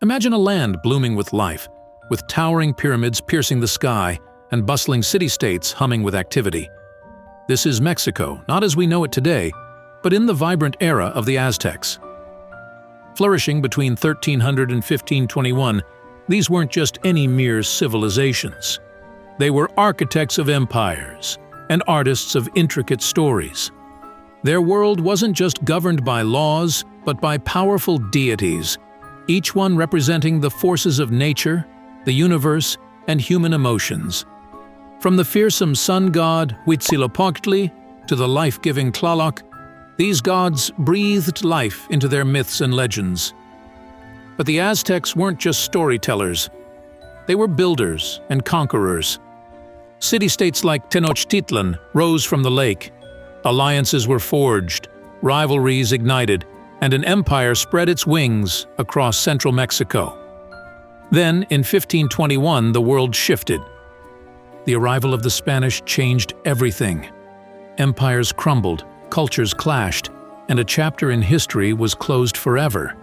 Imagine a land blooming with life, with towering pyramids piercing the sky and bustling city-states humming with activity. This is Mexico, not as we know it today, but in the vibrant era of the Aztecs. Flourishing between 1300 and 1521, these weren't just any mere civilizations. They were architects of empires and artists of intricate stories. Their world wasn't just governed by laws, but by powerful deities, each one representing the forces of nature, the universe, and human emotions. From the fearsome sun god Huitzilopochtli to the life-giving Tlaloc, these gods breathed life into their myths and legends. But the Aztecs weren't just storytellers. They were builders and conquerors. City-states like Tenochtitlan rose from the lake. Alliances were forged, rivalries ignited, and an empire spread its wings across central Mexico. Then, in 1521, the world shifted. The arrival of the Spanish changed everything. Empires crumbled, cultures clashed, and a chapter in history was closed forever.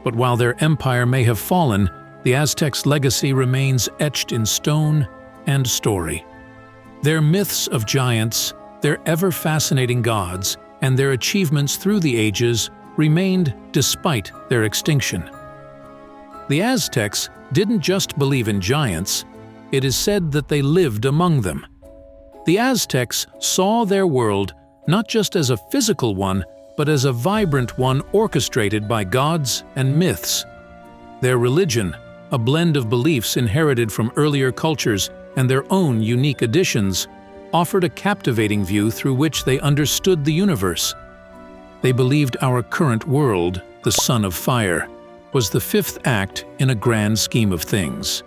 But while their empire may have fallen, the Aztecs' legacy remains etched in stone and story. Their myths of giants, their ever-fascinating gods, and their achievements through the ages remained despite their extinction. The Aztecs didn't just believe in giants, it is said that they lived among them. The Aztecs saw their world not just as a physical one, but as a vibrant one orchestrated by gods and myths. Their religion, a blend of beliefs inherited from earlier cultures and their own unique additions, offered a captivating view through which they understood the universe. They believed our current world, the Sun of Fire, was the fifth act in a grand scheme of things.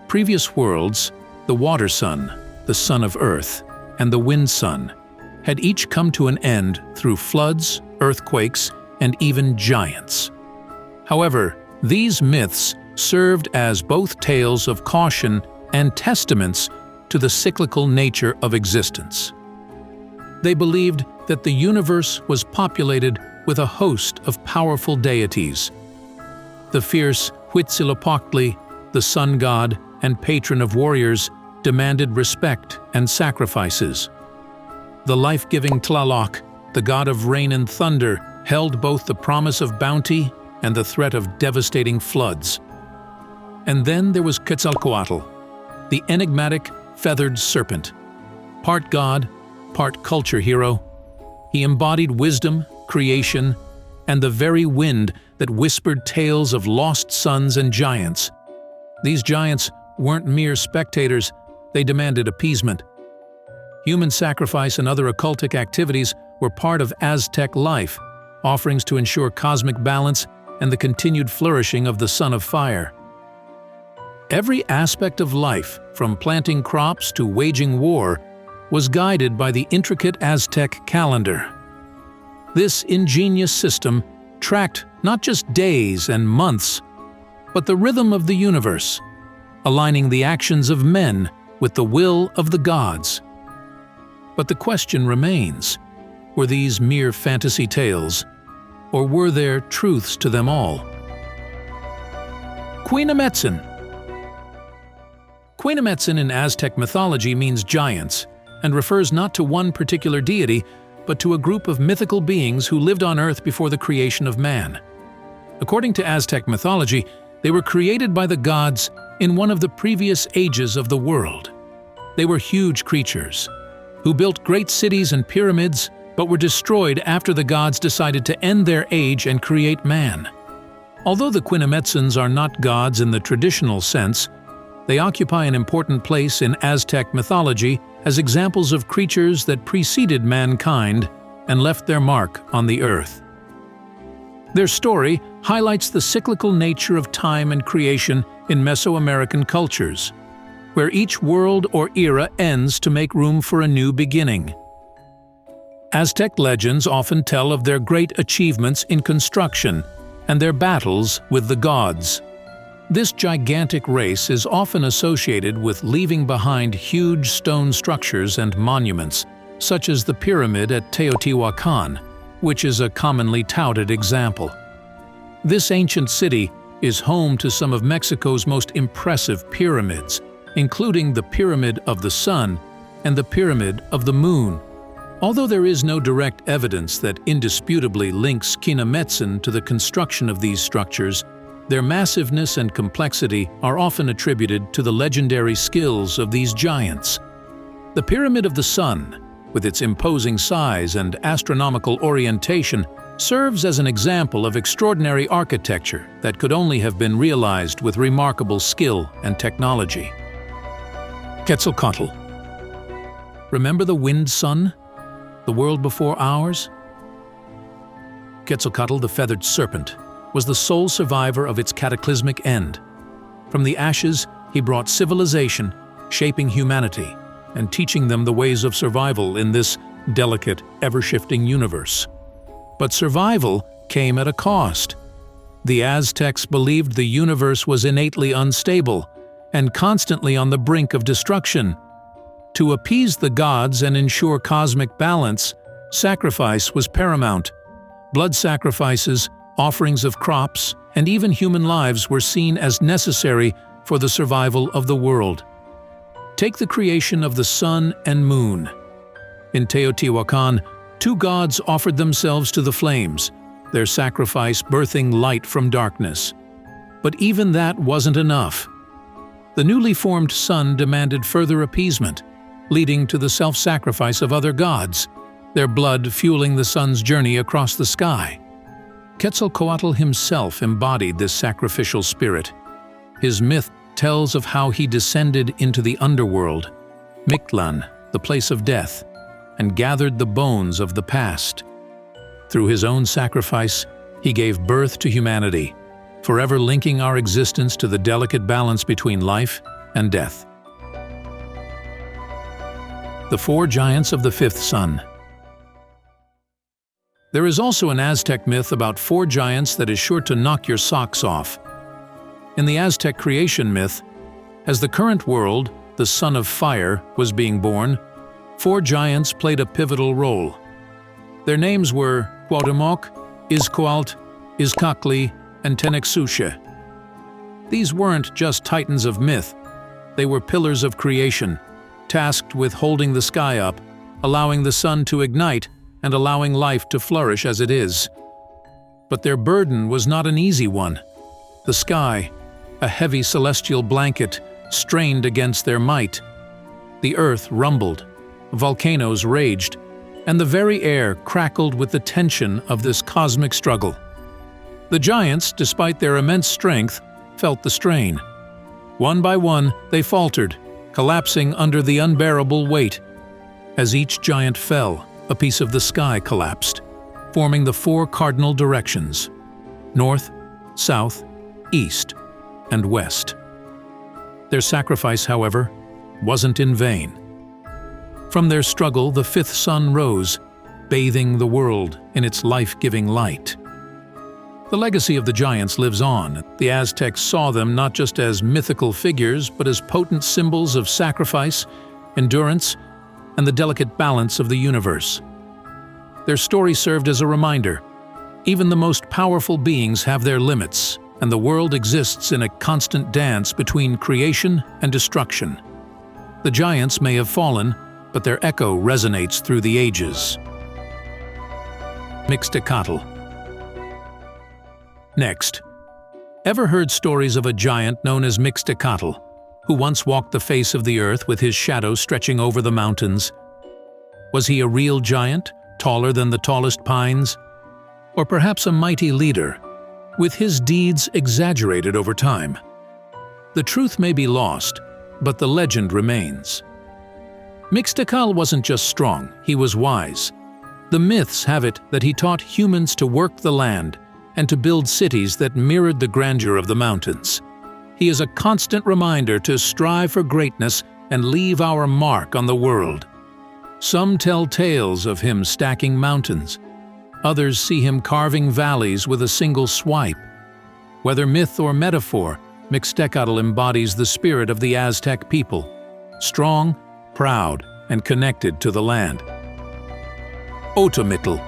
Previous worlds, the Water Sun, the Sun of Earth, and the Wind Sun, had each come to an end through floods, earthquakes, and even giants. However, these myths served as both tales of caution and testaments to the cyclical nature of existence. They believed that the universe was populated with a host of powerful deities. The fierce Huitzilopochtli, the sun god and patron of warriors, demanded respect and sacrifices. The life-giving Tlaloc, the god of rain and thunder, held both the promise of bounty and the threat of devastating floods. And then there was Quetzalcoatl, the enigmatic Feathered Serpent. Part god, part culture hero, he embodied wisdom, creation, and the very wind that whispered tales of lost suns and giants. These giants weren't mere spectators, they demanded appeasement. Human sacrifice and other occultic activities were part of Aztec life, offerings to ensure cosmic balance and the continued flourishing of the Sun of Fire. Every aspect of life, from planting crops to waging war, was guided by the intricate Aztec calendar. This ingenious system tracked not just days and months, but the rhythm of the universe, aligning the actions of men with the will of the gods. But the question remains, were these mere fantasy tales, or were there truths to them all? Quinametzin. Quinametzin in Aztec mythology means giants, and refers not to one particular deity, but to a group of mythical beings who lived on Earth before the creation of man. According to Aztec mythology, they were created by the gods in one of the previous ages of the world. They were huge creatures, who built great cities and pyramids, but were destroyed after the gods decided to end their age and create man. Although the Quinametzins are not gods in the traditional sense, they occupy an important place in Aztec mythology as examples of creatures that preceded mankind and left their mark on the earth. Their story highlights the cyclical nature of time and creation in Mesoamerican cultures, where each world or era ends to make room for a new beginning. Aztec legends often tell of their great achievements in construction and their battles with the gods. This gigantic race is often associated with leaving behind huge stone structures and monuments, such as the pyramid at Teotihuacan, which is a commonly touted example. This ancient city is home to some of Mexico's most impressive pyramids, including the Pyramid of the Sun and the Pyramid of the Moon. Although there is no direct evidence that indisputably links Quinametzin to the construction of these structures, their massiveness and complexity are often attributed to the legendary skills of these giants. The Pyramid of the Sun, with its imposing size and astronomical orientation, serves as an example of extraordinary architecture that could only have been realized with remarkable skill and technology. Quetzalcoatl. Remember the wind sun? The world before ours? Quetzalcoatl, the Feathered Serpent, was the sole survivor of its cataclysmic end. From the ashes, he brought civilization, shaping humanity and teaching them the ways of survival in this delicate, ever-shifting universe. But survival came at a cost. The Aztecs believed the universe was innately unstable and constantly on the brink of destruction. To appease the gods and ensure cosmic balance, sacrifice was paramount. Blood sacrifices, offerings of crops, and even human lives were seen as necessary for the survival of the world. Take the creation of the sun and moon. In Teotihuacan, two gods offered themselves to the flames, their sacrifice birthing light from darkness. But even that wasn't enough. The newly formed sun demanded further appeasement, leading to the self-sacrifice of other gods, their blood fueling the sun's journey across the sky. Quetzalcoatl himself embodied this sacrificial spirit. His myth tells of how he descended into the underworld, Mictlan, the place of death, and gathered the bones of the past. Through his own sacrifice, he gave birth to humanity, forever linking our existence to the delicate balance between life and death. The four giants of the fifth sun. There is also an Aztec myth about four giants that is sure to knock your socks off. In the Aztec creation myth, as the current world, the Son of Fire, was being born, four giants played a pivotal role. Their names were Cuauhtémoc, Izcoatl, Izcalli, and Tenochtitlan. These weren't just titans of myth. They were pillars of creation, tasked with holding the sky up, allowing the sun to ignite, and allowing life to flourish as it is. But their burden was not an easy one. The sky, a heavy celestial blanket, strained against their might. The earth rumbled, volcanoes raged, and the very air crackled with the tension of this cosmic struggle. The giants, despite their immense strength, felt the strain. One by one, they faltered, collapsing under the unbearable weight. As each giant fell, a piece of the sky collapsed, forming the four cardinal directions: north, south, east, and west. Their sacrifice, however, wasn't in vain. From their struggle, the fifth sun rose, bathing the world in its life-giving light. The legacy of the giants lives on. The Aztecs saw them not just as mythical figures, but as potent symbols of sacrifice, endurance, and the delicate balance of the universe. Their story served as a reminder. Even the most powerful beings have their limits, and the world exists in a constant dance between creation and destruction. The giants may have fallen, but their echo resonates through the ages. Mixtecatl. Next, ever heard stories of a giant known as Mixtecatl, who once walked the face of the earth with his shadow stretching over the mountains? Was he a real giant, taller than the tallest pines? Or perhaps a mighty leader, with his deeds exaggerated over time? The truth may be lost, but the legend remains. Mixtecatl wasn't just strong, he was wise. The myths have it that he taught humans to work the land and to build cities that mirrored the grandeur of the mountains. He is a constant reminder to strive for greatness and leave our mark on the world. Some tell tales of him stacking mountains. Others see him carving valleys with a single swipe. Whether myth or metaphor, Mixtecatl embodies the spirit of the Aztec people, strong, proud, and connected to the land. Otomitl,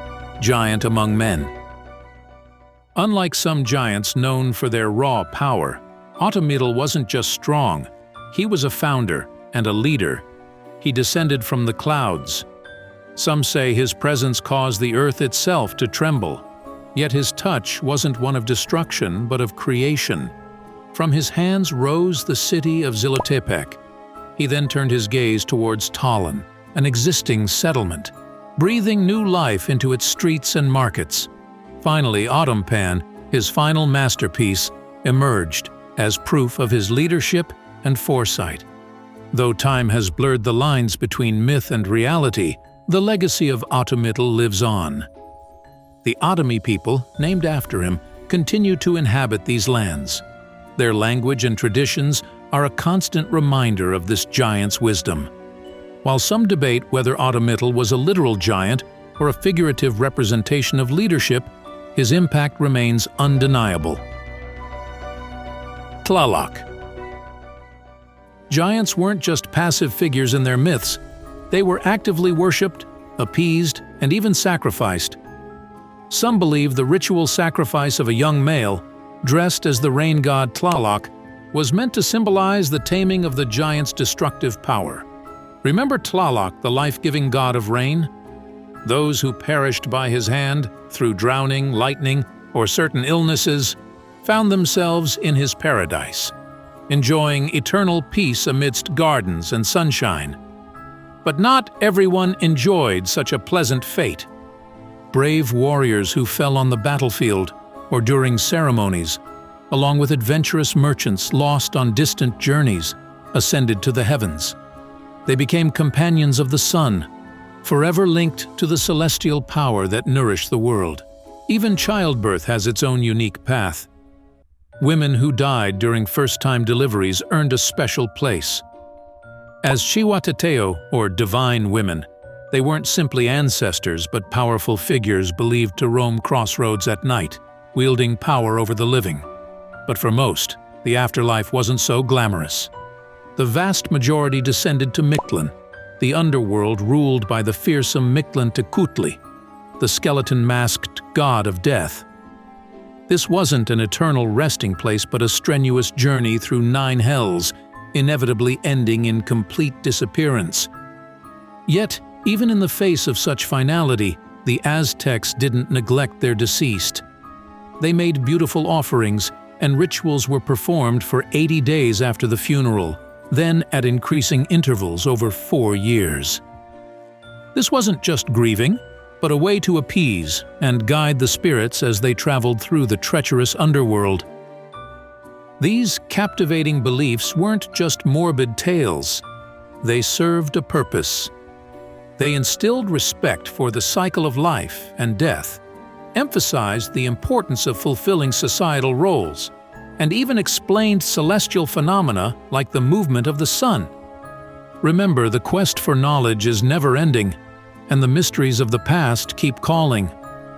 giant among men. Unlike some giants known for their raw power, Automitl wasn't just strong, he was a founder and a leader. He descended from the clouds. Some say his presence caused the earth itself to tremble, yet his touch wasn't one of destruction but of creation. From his hands rose the city of Xilotepec. He then turned his gaze towards Tallinn, an existing settlement, breathing new life into its streets and markets. Finally, Autumpan, his final masterpiece, emerged as proof of his leadership and foresight. Though time has blurred the lines between myth and reality, the legacy of Automitl lives on. The Otomi people, named after him, continue to inhabit these lands. Their language and traditions are a constant reminder of this giant's wisdom. While some debate whether Automitl was a literal giant or a figurative representation of leadership, his impact remains undeniable. Tlaloc. Giants weren't just passive figures in their myths. They were actively worshipped, appeased, and even sacrificed. Some believe the ritual sacrifice of a young male, dressed as the rain god Tlaloc, was meant to symbolize the taming of the giant's destructive power. Remember Tlaloc, the life-giving god of rain? Those who perished by his hand through drowning, lightning, or certain illnesses found themselves in his paradise, enjoying eternal peace amidst gardens and sunshine. But not everyone enjoyed such a pleasant fate. Brave warriors who fell on the battlefield or during ceremonies, along with adventurous merchants lost on distant journeys, ascended to the heavens. They became companions of the sun, forever linked to the celestial power that nourished the world. Even childbirth has its own unique path. Women who died during first-time deliveries earned a special place. As Xihuateteo, or divine women, they weren't simply ancestors but powerful figures believed to roam crossroads at night, wielding power over the living. But for most, the afterlife wasn't so glamorous. The vast majority descended to Mictlan, the underworld ruled by the fearsome Tenochtitlan, the skeleton-masked god of death. This wasn't an eternal resting place but a strenuous journey through 9 hells, inevitably ending in complete disappearance. Yet, even in the face of such finality, the Aztecs didn't neglect their deceased. They made beautiful offerings, and rituals were performed for 80 days after the funeral, then at increasing intervals over 4 years. This wasn't just grieving, but a way to appease and guide the spirits as they traveled through the treacherous underworld. These captivating beliefs weren't just morbid tales. They served a purpose. They instilled respect for the cycle of life and death, emphasized the importance of fulfilling societal roles, and even explained celestial phenomena like the movement of the sun. Remember, the quest for knowledge is never-ending, and the mysteries of the past keep calling.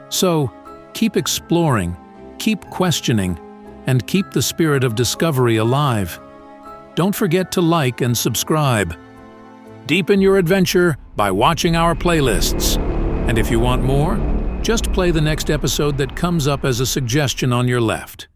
So, keep exploring, keep questioning, and keep the spirit of discovery alive. Don't forget to like and subscribe. Deepen your adventure by watching our playlists. And if you want more, just play the next episode that comes up as a suggestion on your left.